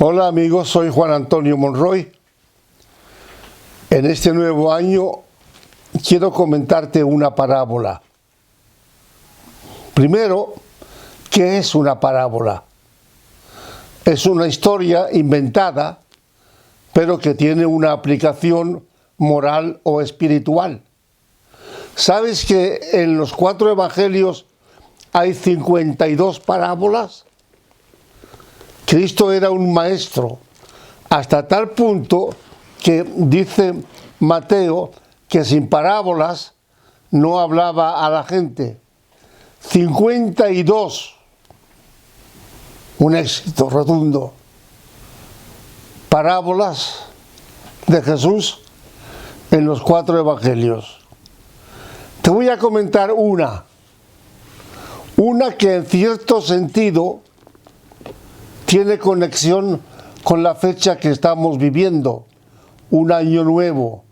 Hola amigos, soy Juan Antonio Monroy. En este nuevo año quiero comentarte una parábola. Primero, ¿qué es una parábola? Es una historia inventada, pero que tiene una aplicación moral o espiritual. ¿Sabes que en los 4 evangelios hay 52 parábolas? Cristo era un maestro, hasta tal punto que dice Mateo que sin parábolas no hablaba a la gente. 52, un éxito rotundo. Parábolas de Jesús en los 4 evangelios. Te voy a comentar una que en cierto sentido tiene conexión con la fecha que estamos viviendo, un año nuevo.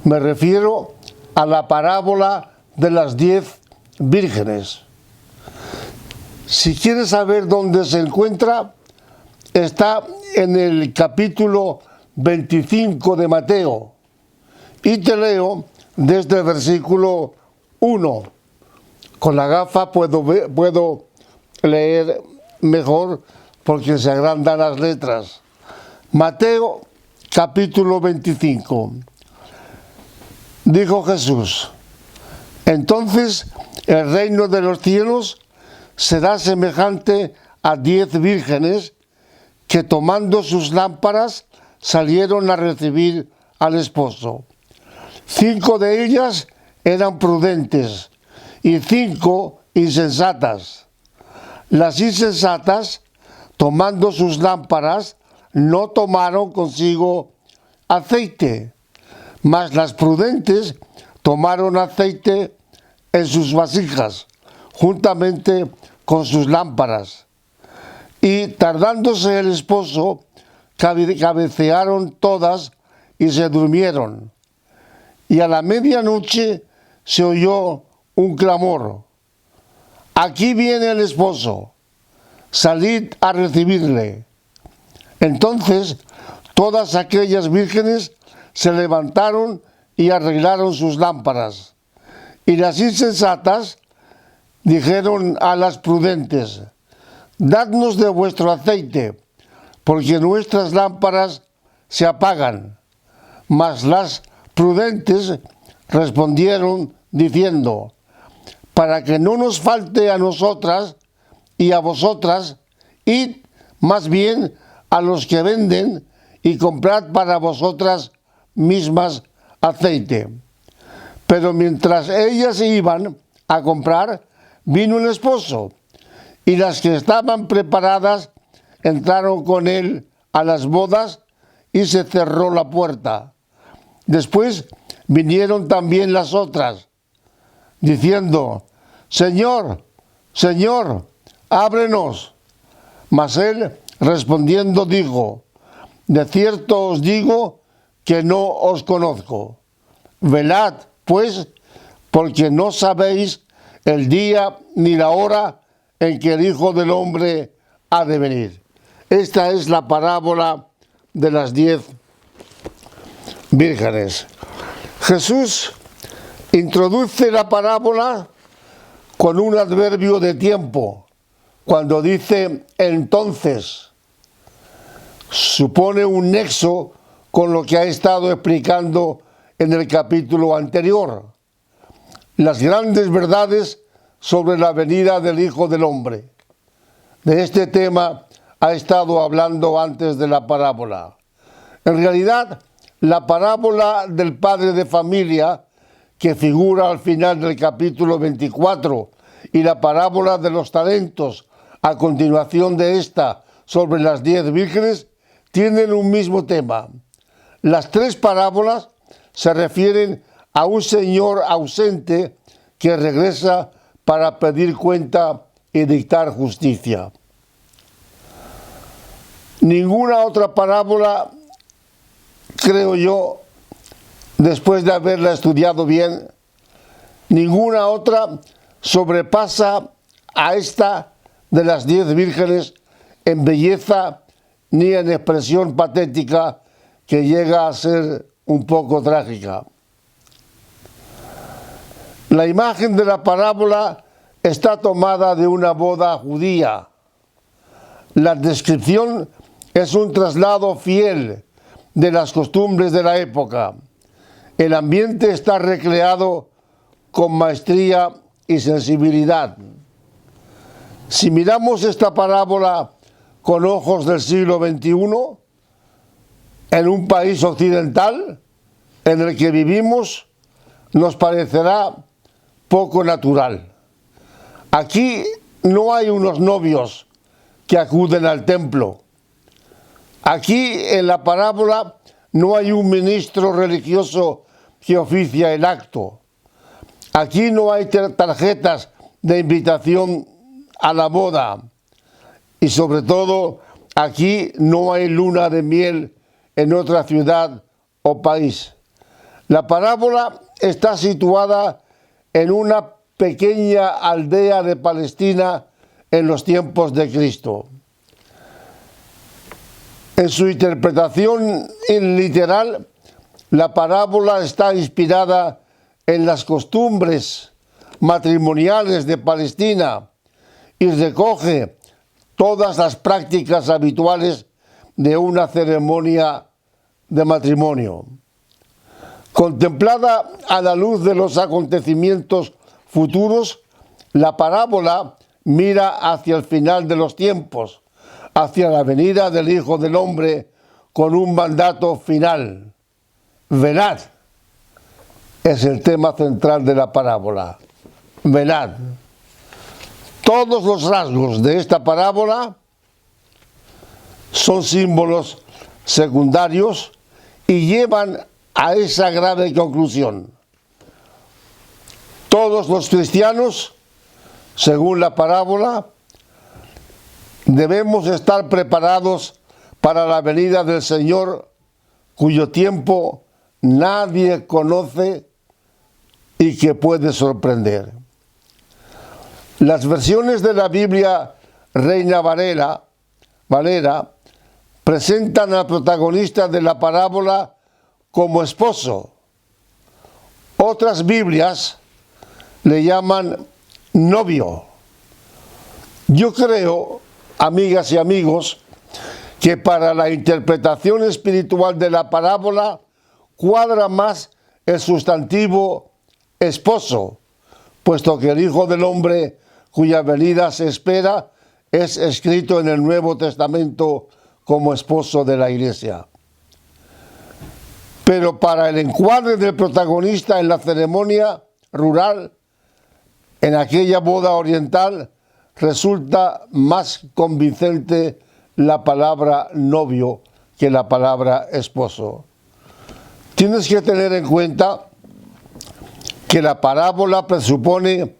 Me refiero a la parábola de las 10 vírgenes. Si quieres saber dónde se encuentra, está en el capítulo 25 de Mateo. Y te leo desde el versículo 1. Con la gafa puedo leer mejor porque se agrandan las letras. Mateo capítulo 25. Dijo Jesús: entonces el reino de los cielos será semejante a 10 vírgenes que tomando sus lámparas salieron a recibir al esposo. 5 de ellas eran prudentes y 5 insensatas. Las insensatas, tomando sus lámparas, no tomaron consigo aceite, mas las prudentes tomaron aceite en sus vasijas, juntamente con sus lámparas. Y tardándose el esposo, cabecearon todas y se durmieron. Y a la medianoche se oyó un clamor: aquí viene el esposo, salid a recibirle. Entonces todas aquellas vírgenes se levantaron y arreglaron sus lámparas. Y las insensatas dijeron a las prudentes: dadnos de vuestro aceite, porque nuestras lámparas se apagan. Mas las prudentes respondieron diciendo: para que no nos falte a nosotras y a vosotras, id más bien a los que venden y comprad para vosotras mismas aceite. Pero mientras ellas iban a comprar, vino el esposo, y las que estaban preparadas entraron con él a las bodas y se cerró la puerta. Después vinieron también las otras, diciendo: Señor, Señor, ábrenos. Mas él respondiendo dijo: de cierto os digo que no os conozco. Velad, pues, porque no sabéis el día ni la hora en que el Hijo del Hombre ha de venir. Esta es la parábola de las 10 vírgenes. Jesús introduce la parábola con un adverbio de tiempo. Cuando dice entonces, supone un nexo con lo que ha estado explicando en el capítulo anterior, las grandes verdades sobre la venida del Hijo del Hombre. De este tema ha estado hablando antes de la parábola. En realidad, la parábola del padre de familia, que figura al final del capítulo 24, y la parábola de los talentos, a continuación de esta, sobre las 10 vírgenes, tienen un mismo tema. Las 3 parábolas se refieren a un señor ausente que regresa para pedir cuenta y dictar justicia. Ninguna otra parábola, creo yo, después de haberla estudiado bien, ninguna otra sobrepasa a esta de las 10 vírgenes en belleza ni en expresión patética que llega a ser un poco trágica. La imagen de la parábola está tomada de una boda judía. La descripción es un traslado fiel de las costumbres de la época. El ambiente está recreado con maestría y sensibilidad. Si miramos esta parábola con ojos del siglo XXI, en un país occidental en el que vivimos, nos parecerá poco natural. Aquí no hay unos novios que acuden al templo. Aquí en la parábola no hay un ministro religioso que oficia el acto. Aquí no hay tarjetas de invitación a la boda. Y sobre todo, aquí no hay luna de miel en otra ciudad o país. La parábola está situada en una pequeña aldea de Palestina en los tiempos de Cristo. En su interpretación literal, la parábola está inspirada en las costumbres matrimoniales de Palestina y recoge todas las prácticas habituales de una ceremonia de matrimonio. Contemplada a la luz de los acontecimientos futuros, la parábola mira hacia el final de los tiempos, hacia la venida del Hijo del Hombre con un mandato final. Velad es el tema central de la parábola. Velad. Todos los rasgos de esta parábola son símbolos secundarios y llevan a esa grave conclusión. Todos los cristianos, según la parábola, debemos estar preparados para la venida del Señor, cuyo tiempo nadie conoce y que puede sorprender. Las versiones de la Biblia Reina Valera presentan al protagonista de la parábola como esposo. Otras Biblias le llaman novio. Yo creo, amigas y amigos, que para la interpretación espiritual de la parábola cuadra más el sustantivo esposo, puesto que el Hijo del Hombre, cuya venida se espera, es escrito en el Nuevo Testamento como esposo de la Iglesia. Pero para el encuadre del protagonista en la ceremonia rural, en aquella boda oriental, resulta más convincente la palabra novio que la palabra esposo. Tienes que tener en cuenta que la parábola presupone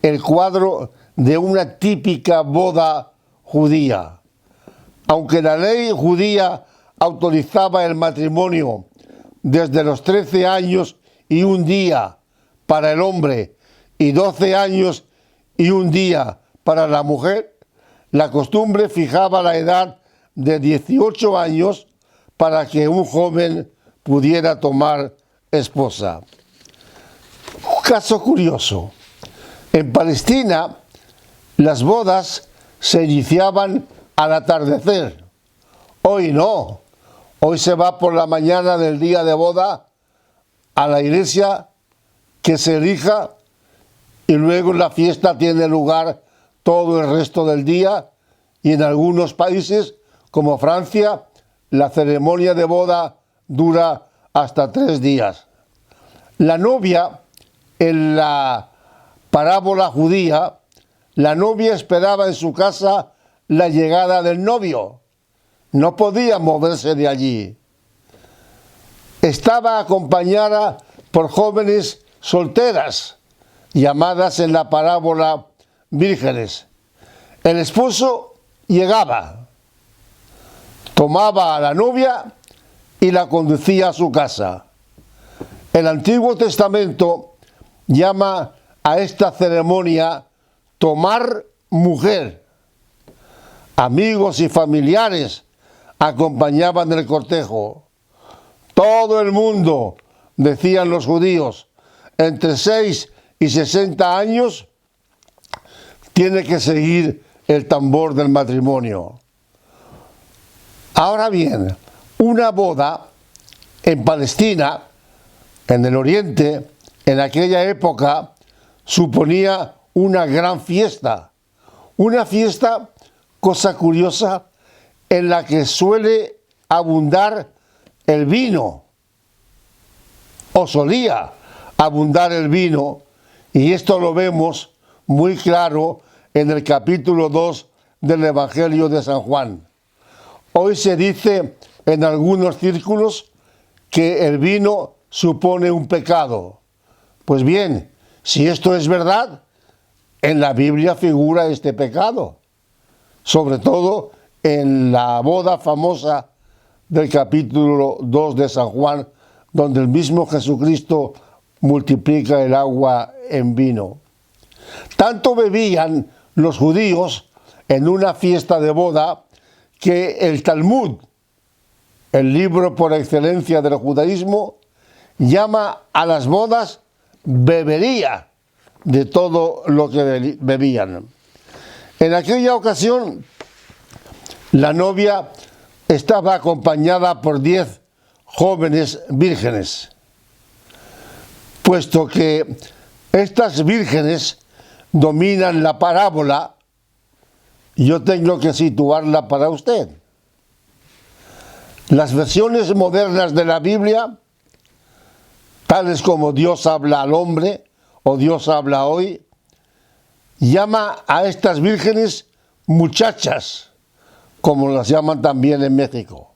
el cuadro de una típica boda judía. Aunque la ley judía autorizaba el matrimonio desde los 13 años y un día para el hombre y 12 años y un día para la mujer, la costumbre fijaba la edad de 18 años para que un joven pudiera tomar esposa. Un caso curioso. En Palestina, las bodas se iniciaban al atardecer. Hoy no. Hoy se va por la mañana del día de boda a la iglesia que se elija y luego la fiesta tiene lugar todo el resto del día, y en algunos países, como Francia, la ceremonia de boda dura hasta 3 días. La novia, en la parábola judía, la novia esperaba en su casa la llegada del novio. No podía moverse de allí. Estaba acompañada por jóvenes solteras, llamadas en la parábola vírgenes. El esposo llegaba, tomaba a la novia y la conducía a su casa. El Antiguo Testamento llama a esta ceremonia tomar mujer. Amigos y familiares acompañaban el cortejo. Todo el mundo, decían los judíos, entre 6 y 60 años, tiene que seguir el tambor del matrimonio. Ahora bien, una boda en Palestina, en el Oriente, en aquella época, suponía una gran fiesta. Una fiesta, cosa curiosa, en la que suele abundar el vino, o solía abundar el vino, y esto lo vemos muy claro en el capítulo 2 del Evangelio de San Juan. Hoy se dice en algunos círculos que el vino supone un pecado. Pues bien, si esto es verdad, en la Biblia figura este pecado, sobre todo en la boda famosa del capítulo 2 de San Juan, donde el mismo Jesucristo multiplica el agua en vino. Tanto bebían los judíos en una fiesta de boda que el Talmud, el libro por excelencia del judaísmo, llama a las bodas bebería de todo lo que bebían. En aquella ocasión, la novia estaba acompañada por 10 jóvenes vírgenes, puesto que estas vírgenes dominan la parábola. Yo tengo que situarla para usted. Las versiones modernas de la Biblia, tales como Dios habla al hombre o Dios habla hoy, llama a estas vírgenes muchachas, como las llaman también en México.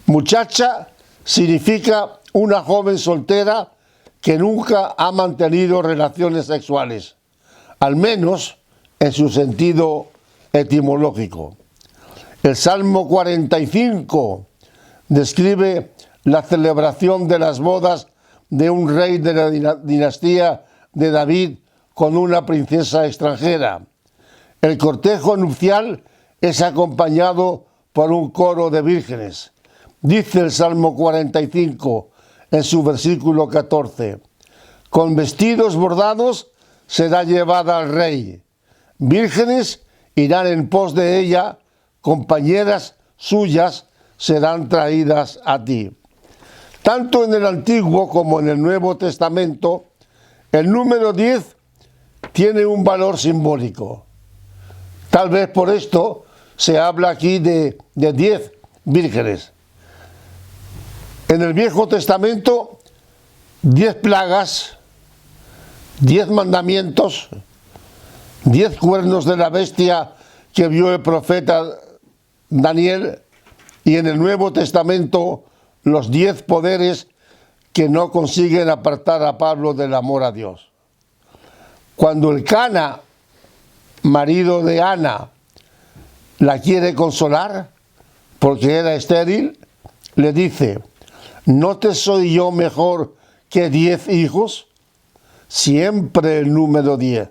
Muchacha significa una joven soltera que nunca ha mantenido relaciones sexuales, al menos en su sentido etimológico. El Salmo 45 describe la celebración de las bodas de un rey de la dinastía de David con una princesa extranjera. El cortejo nupcial es acompañado por un coro de vírgenes. Dice el Salmo 45 en su versículo 14: con vestidos bordados será llevada al rey, vírgenes irán en pos de ella, compañeras suyas serán traídas a ti. Tanto en el Antiguo como en el Nuevo Testamento, el número 10 tiene un valor simbólico. Tal vez por esto se habla aquí de 10 vírgenes. En el Viejo Testamento, 10 plagas, 10 mandamientos, 10 cuernos de la bestia que vio el profeta Daniel, y en el Nuevo Testamento los 10 poderes que no consiguen apartar a Pablo del amor a Dios. Cuando el Cana, marido de Ana, la quiere consolar porque era estéril, le dice: ¿no te soy yo mejor que 10 hijos? Siempre el número 10.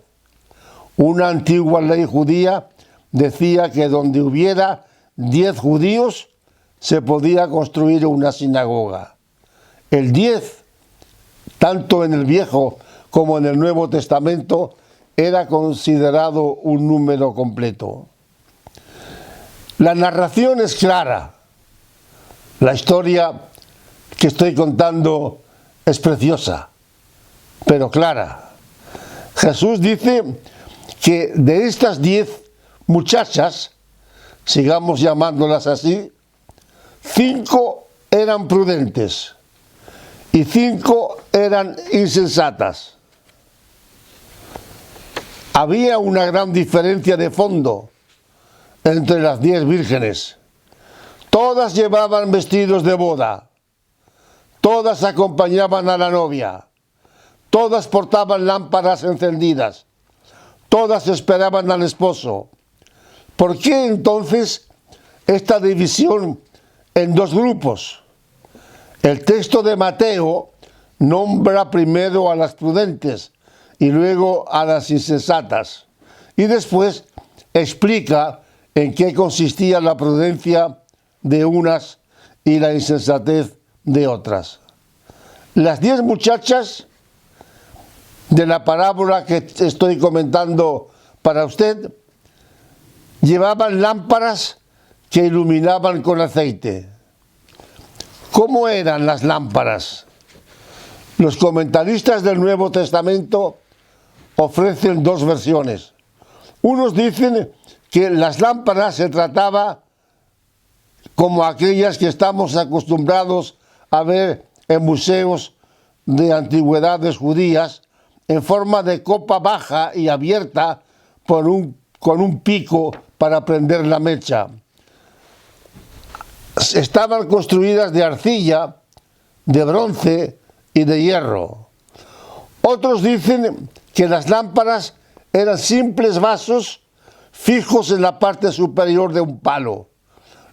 Una antigua ley judía decía que donde hubiera 10 judíos se podía construir una sinagoga. El 10, tanto en el Viejo como en el Nuevo Testamento, era considerado un número completo. La narración es clara. La historia que estoy contando es preciosa, pero clara. Jesús dice que de estas 10 muchachas, sigamos llamándolas así, 5 eran prudentes y 5 eran insensatas. Había una gran diferencia de fondo entre las 10 vírgenes. Todas llevaban vestidos de boda, todas acompañaban a la novia, todas portaban lámparas encendidas, todas esperaban al esposo. ¿Por qué entonces esta división en 2 grupos? El texto de Mateo nombra primero a las prudentes y luego a las insensatas, y después explica en qué consistía la prudencia de unas y la insensatez de otras. Las 10 muchachas de la parábola que estoy comentando para usted llevaban lámparas que iluminaban con aceite. ¿Cómo eran las lámparas? Los comentaristas del Nuevo Testamento ofrecen dos versiones. Unos dicen que las lámparas se trataba como aquellas que estamos acostumbrados a ver en museos de antigüedades judías, en forma de copa baja y abierta con un pico para prender la mecha. Estaban construidas de arcilla, de bronce y de hierro. Otros dicen que las lámparas eran simples vasos fijos en la parte superior de un palo,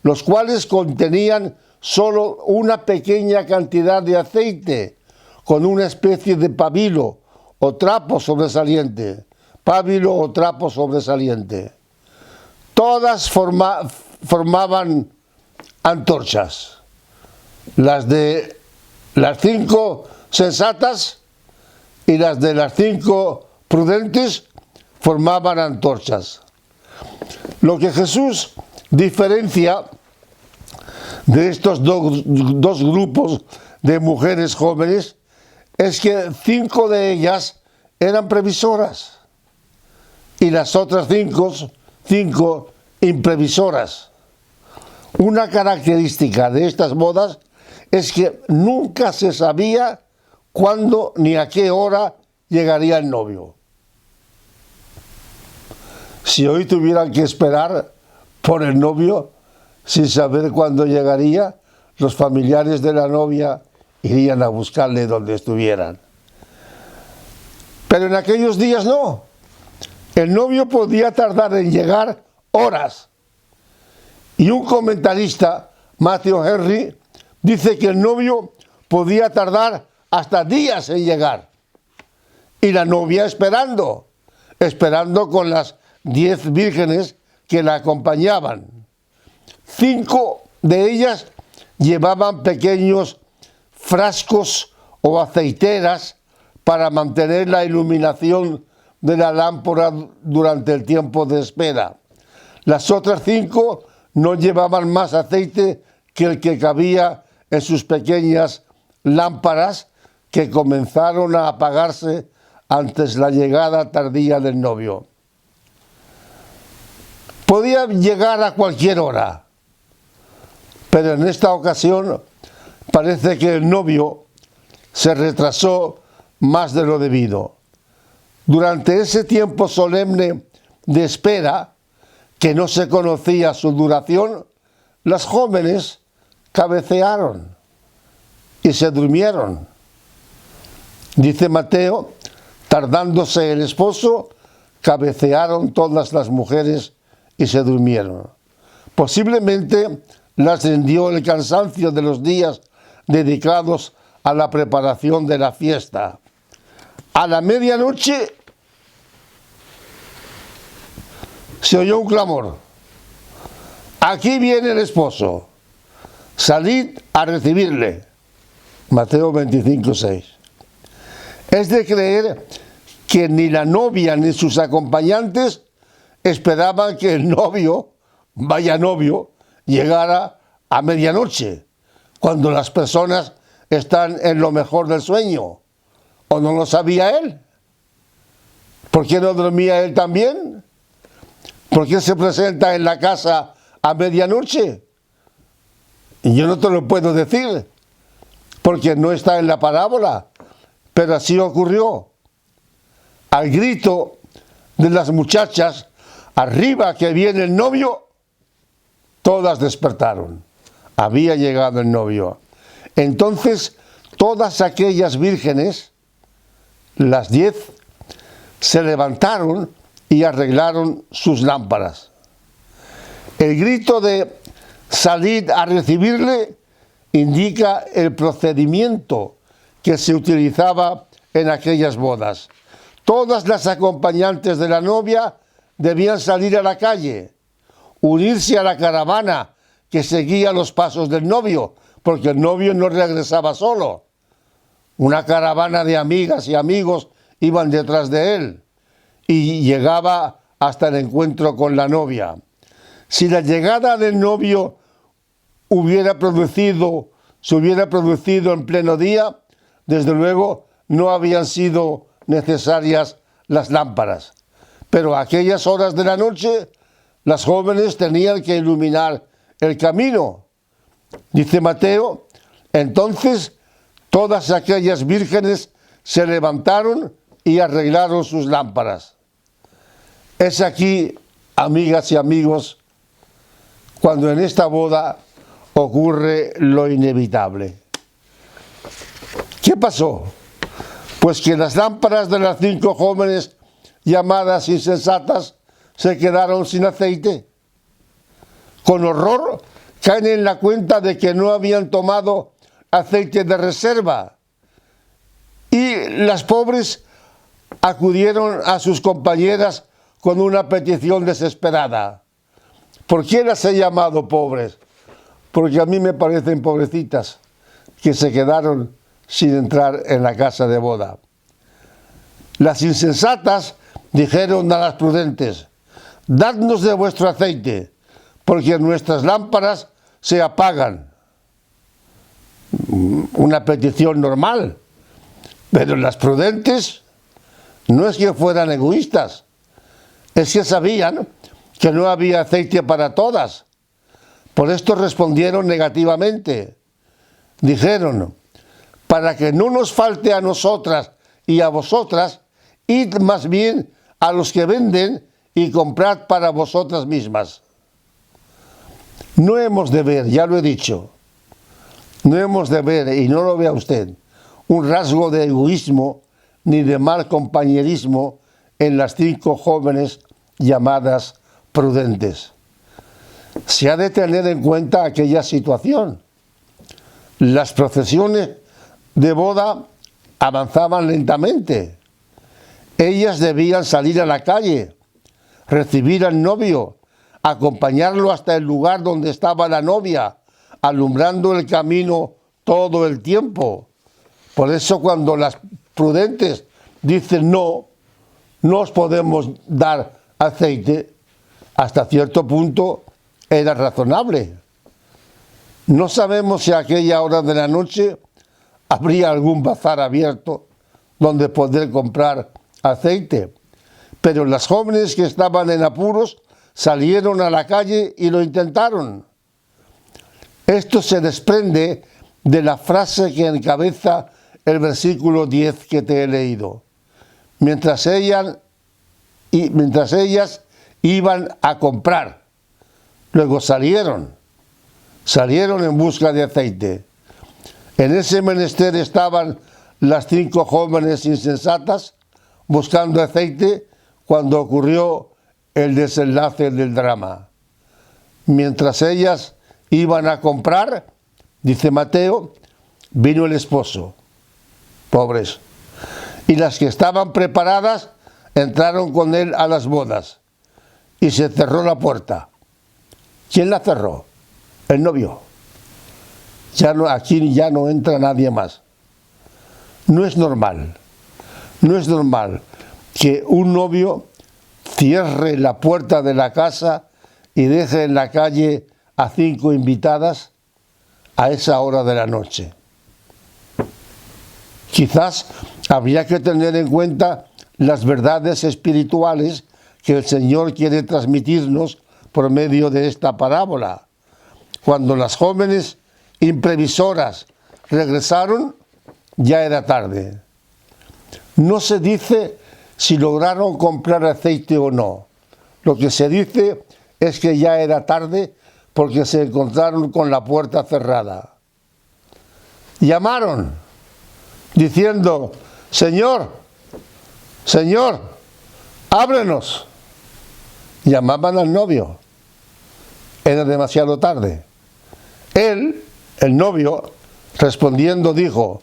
los cuales contenían solo una pequeña cantidad de aceite, con una especie de pábilo o trapo sobresaliente. Pábilo o trapo sobresaliente. Todas formaban antorchas. Las de las 5 sensatas y las de las 5 prudentes formaban antorchas. Lo que Jesús diferencia de estos dos grupos de mujeres jóvenes es que 5 de ellas eran previsoras y las otras 5 imprevisoras. Una característica de estas bodas es que nunca se sabía cuándo ni a qué hora llegaría el novio. Si hoy tuvieran que esperar por el novio sin saber cuándo llegaría, los familiares de la novia irían a buscarle donde estuvieran. Pero en aquellos días no. El novio podía tardar en llegar horas. Y un comentarista, Matthew Henry, dice que el novio podía tardar hasta días en llegar. Y la novia esperando con las 10 vírgenes que la acompañaban. 5 de ellas llevaban pequeños frascos o aceiteras para mantener la iluminación de la lámpara durante el tiempo de espera. Las otras 5 no llevaban más aceite que el que cabía en sus pequeñas lámparas, que comenzaron a apagarse antes la llegada tardía del novio. Podía llegar a cualquier hora, pero en esta ocasión parece que el novio se retrasó más de lo debido. Durante ese tiempo solemne de espera, que no se conocía su duración, las jóvenes cabecearon y se durmieron. Dice Mateo, tardándose el esposo, cabecearon todas las mujeres y se durmieron. Posiblemente las rindió el cansancio de los días dedicados a la preparación de la fiesta. A la medianoche se oyó un clamor. Aquí viene el esposo. Salid a recibirle. Mateo 25:6. Es de creer que ni la novia ni sus acompañantes esperaban que el novio, vaya novio, llegara a medianoche, cuando las personas están en lo mejor del sueño. ¿O no lo sabía él? ¿Por qué no dormía él también? ¿Por qué se presenta en la casa a medianoche? Y yo no te lo puedo decir, porque no está en la parábola, pero así ocurrió. Al grito de las muchachas, arriba que viene el novio, todas despertaron. Había llegado el novio. Entonces, todas aquellas vírgenes, las 10, se levantaron y arreglaron sus lámparas. El grito de salid a recibirle indica el procedimiento que se utilizaba en aquellas bodas. Todas las acompañantes de la novia debían salir a la calle, unirse a la caravana que seguía los pasos del novio, porque el novio no regresaba solo. Una caravana de amigas y amigos iban detrás de él y llegaba hasta el encuentro con la novia. Si la llegada del novio se hubiera producido en pleno día, desde luego no habían sido necesarias las lámparas. Pero a aquellas horas de la noche, las jóvenes tenían que iluminar el camino. Dice Mateo, entonces todas aquellas vírgenes se levantaron y arreglaron sus lámparas. Es aquí, amigas y amigos, cuando en esta boda ocurre lo inevitable. ¿Qué pasó? Pues que las lámparas de las 5 jóvenes llamadas insensatas se quedaron sin aceite. Con horror caen en la cuenta de que no habían tomado aceite de reserva. Y las pobres acudieron a sus compañeras con una petición desesperada. ¿Por qué las he llamado pobres? Porque a mí me parecen pobrecitas que se quedaron sin entrar en la casa de boda. Las insensatas dijeron a las prudentes, dadnos de vuestro aceite, porque nuestras lámparas se apagan. Una petición normal, pero las prudentes no es que fueran egoístas, es que sabían que no había aceite para todas. Por esto respondieron negativamente. Dijeron, para que no nos falte a nosotras y a vosotras, id más bien a los que venden y comprad para vosotras mismas. No hemos de ver, ya lo he dicho, no hemos de ver, y no lo vea usted, un rasgo de egoísmo ni de mal compañerismo en las 5 jóvenes llamadas prudentes. Se ha de tener en cuenta aquella situación. Las procesiones de boda avanzaban lentamente. Ellas debían salir a la calle, recibir al novio, acompañarlo hasta el lugar donde estaba la novia, alumbrando el camino todo el tiempo. Por eso cuando las prudentes dicen no os podemos dar aceite, hasta cierto punto era razonable. No sabemos si a aquella hora de la noche habría algún bazar abierto donde poder comprar aceite, pero las jóvenes que estaban en apuros salieron a la calle y lo intentaron. Esto se desprende de la frase que encabeza el versículo 10 que te he leído. Mientras ellas iban a comprar, luego salieron en busca de aceite. En ese menester estaban las 5 jóvenes insensatas buscando aceite cuando ocurrió el desenlace del drama. Mientras ellas iban a comprar, dice Mateo, vino el esposo. Pobres. Y las que estaban preparadas entraron con él a las bodas y se cerró la puerta. ¿Quién la cerró? El novio. Aquí ya no entra nadie más. No es normal que un novio cierre la puerta de la casa y deje en la calle a 5 invitadas a esa hora de la noche. Quizás habría que tener en cuenta las verdades espirituales que el Señor quiere transmitirnos por medio de esta parábola. Cuando las jóvenes imprevisoras regresaron, ya era tarde. No se dice si lograron comprar aceite o no. Lo que se dice es que ya era tarde porque se encontraron con la puerta cerrada. Llamaron diciendo, Señor, ábrenos. Llamaban al novio. Era demasiado tarde. Él, el novio, respondiendo dijo,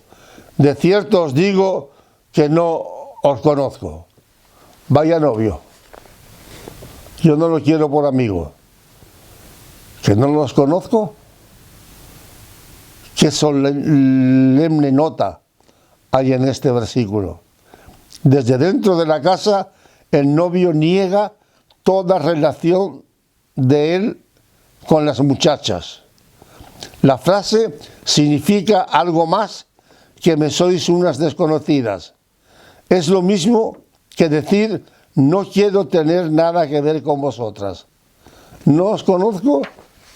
de cierto os digo que no os conozco. Vaya novio. Yo no lo quiero por amigo. ¿Que no los conozco? ¿Qué solemne nota hay en este versículo? Desde dentro de la casa, el novio niega toda relación de él con las muchachas. La frase significa algo más que me sois unas desconocidas. Es lo mismo que decir, no quiero tener nada que ver con vosotras. No os conozco,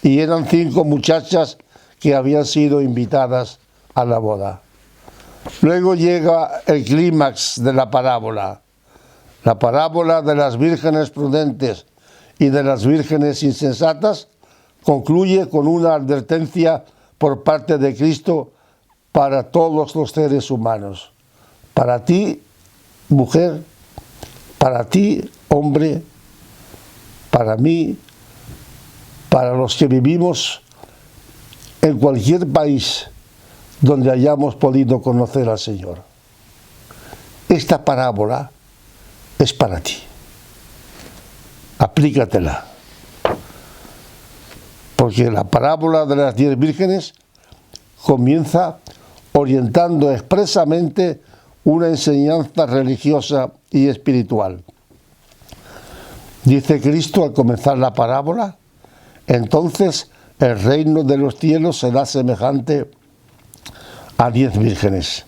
y eran 5 muchachas que habían sido invitadas a la boda. Luego llega el clímax de la parábola de las vírgenes prudentes y de las vírgenes insensatas. Concluye con una advertencia por parte de Cristo para todos los seres humanos. Para ti, mujer, para ti, hombre, para mí, para los que vivimos en cualquier país donde hayamos podido conocer al Señor. Esta parábola es para ti. Aplícatela. Porque la parábola de las 10 vírgenes comienza orientando expresamente una enseñanza religiosa y espiritual. Dice Cristo al comenzar la parábola, entonces el reino de los cielos será semejante a 10 vírgenes.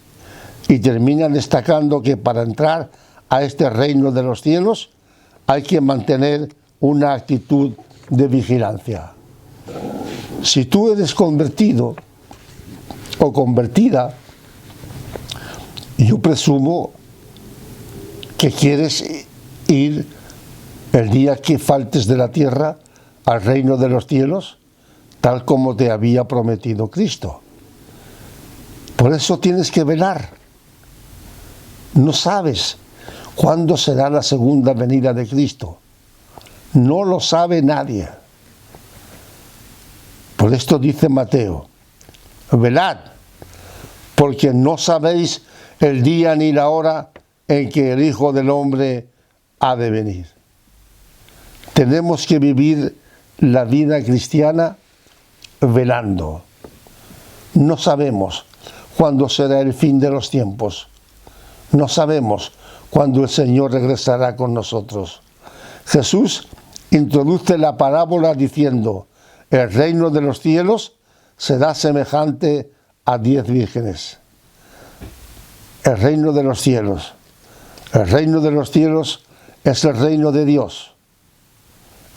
Y termina destacando que para entrar a este reino de los cielos hay que mantener una actitud de vigilancia. Si tú eres convertido o convertida, yo presumo que quieres ir el día que faltes de la tierra al reino de los cielos, tal como te había prometido Cristo. Por eso tienes que velar. No sabes cuándo será la segunda venida de Cristo. No lo sabe nadie. Por esto dice Mateo, velad, porque no sabéis el día ni la hora en que el Hijo del Hombre ha de venir. Tenemos que vivir la vida cristiana velando. No sabemos cuándo será el fin de los tiempos. No sabemos cuándo el Señor regresará con nosotros. Jesús introduce la parábola diciendo, el reino de los cielos será semejante a 10 vírgenes. El reino de los cielos. El reino de los cielos es el reino de Dios,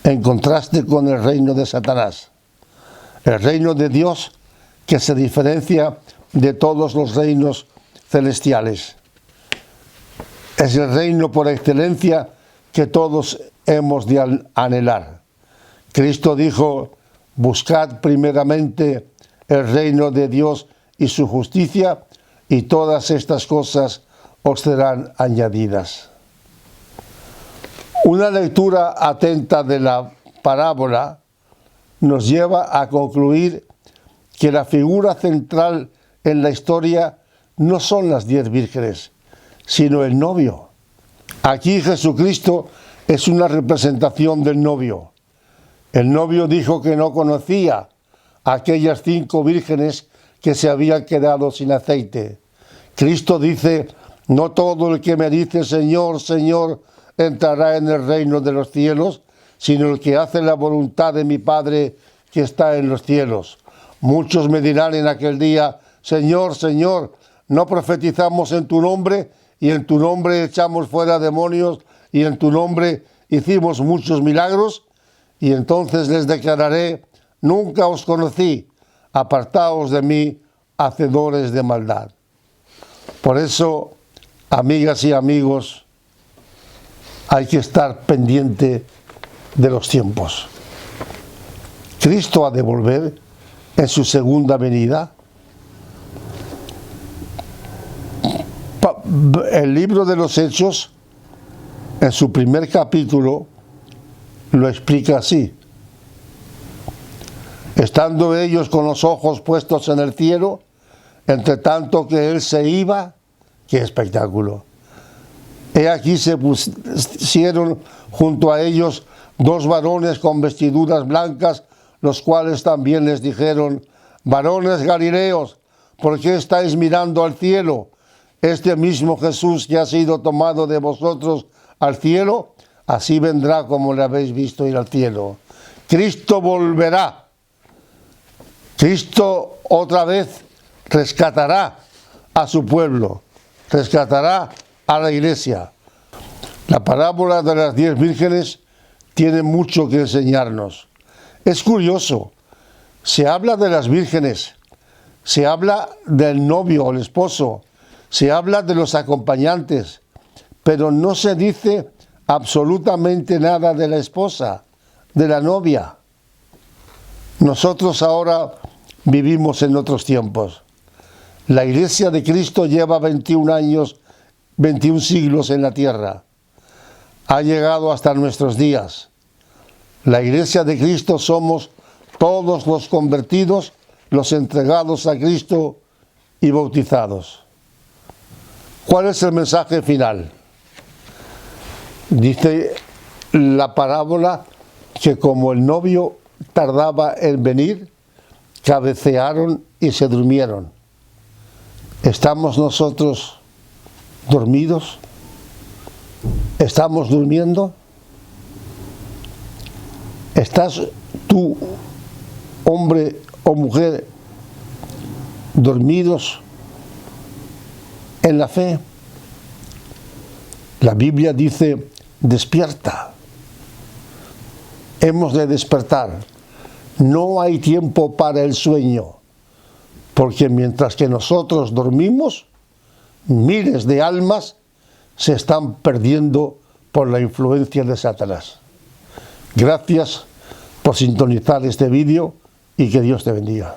en contraste con el reino de Satanás. El reino de Dios que se diferencia de todos los reinos celestiales. Es el reino por excelencia que todos hemos de anhelar. Cristo dijo, buscad primeramente el reino de Dios y su justicia, y todas estas cosas os serán añadidas. Una lectura atenta de la parábola nos lleva a concluir que la figura central en la historia no son las 10 vírgenes, sino el novio. Aquí Jesucristo es una representación del novio. El novio dijo que no conocía a aquellas 5 vírgenes que se habían quedado sin aceite. Cristo dice, no todo el que me dice Señor, Señor, entrará en el reino de los cielos, sino el que hace la voluntad de mi Padre que está en los cielos. Muchos me dirán en aquel día, Señor, Señor, ¿no profetizamos en tu nombre? Y en tu nombre echamos fuera demonios, y en tu nombre hicimos muchos milagros. Y entonces les declararé, nunca os conocí, apartaos de mí, hacedores de maldad. Por eso, amigas y amigos, hay que estar pendiente de los tiempos. Cristo ha de volver en su segunda venida. El libro de los Hechos, en su primer capítulo, lo explica así. Estando ellos con los ojos puestos en el cielo, entre tanto que él se iba, ¡qué espectáculo! He aquí se pusieron junto a ellos 2 varones con vestiduras blancas, los cuales también les dijeron: varones galileos, ¿por qué estáis mirando al cielo? Este mismo Jesús que ha sido tomado de vosotros al cielo, así vendrá como le habéis visto ir al cielo. Cristo volverá. Cristo otra vez rescatará a su pueblo, rescatará a la iglesia. La parábola de las 10 vírgenes tiene mucho que enseñarnos. Es curioso, se habla de las vírgenes, se habla del novio o el esposo, se habla de los acompañantes, pero no se dice absolutamente nada de la esposa, de la novia. Nosotros ahora vivimos en otros tiempos. La Iglesia de Cristo lleva 21 años, 21 siglos en la tierra. Ha llegado hasta nuestros días. La Iglesia de Cristo somos todos los convertidos, los entregados a Cristo y bautizados. ¿Cuál es el mensaje final? Dice la parábola que como el novio tardaba en venir, cabecearon y se durmieron. ¿Estamos nosotros dormidos? ¿Estamos durmiendo? ¿Estás tú, hombre o mujer, dormidos en la fe? La Biblia dice: despierta. Hemos de despertar. No hay tiempo para el sueño, porque mientras que nosotros dormimos, miles de almas se están perdiendo por la influencia de Satanás. Gracias por sintonizar este vídeo y que Dios te bendiga.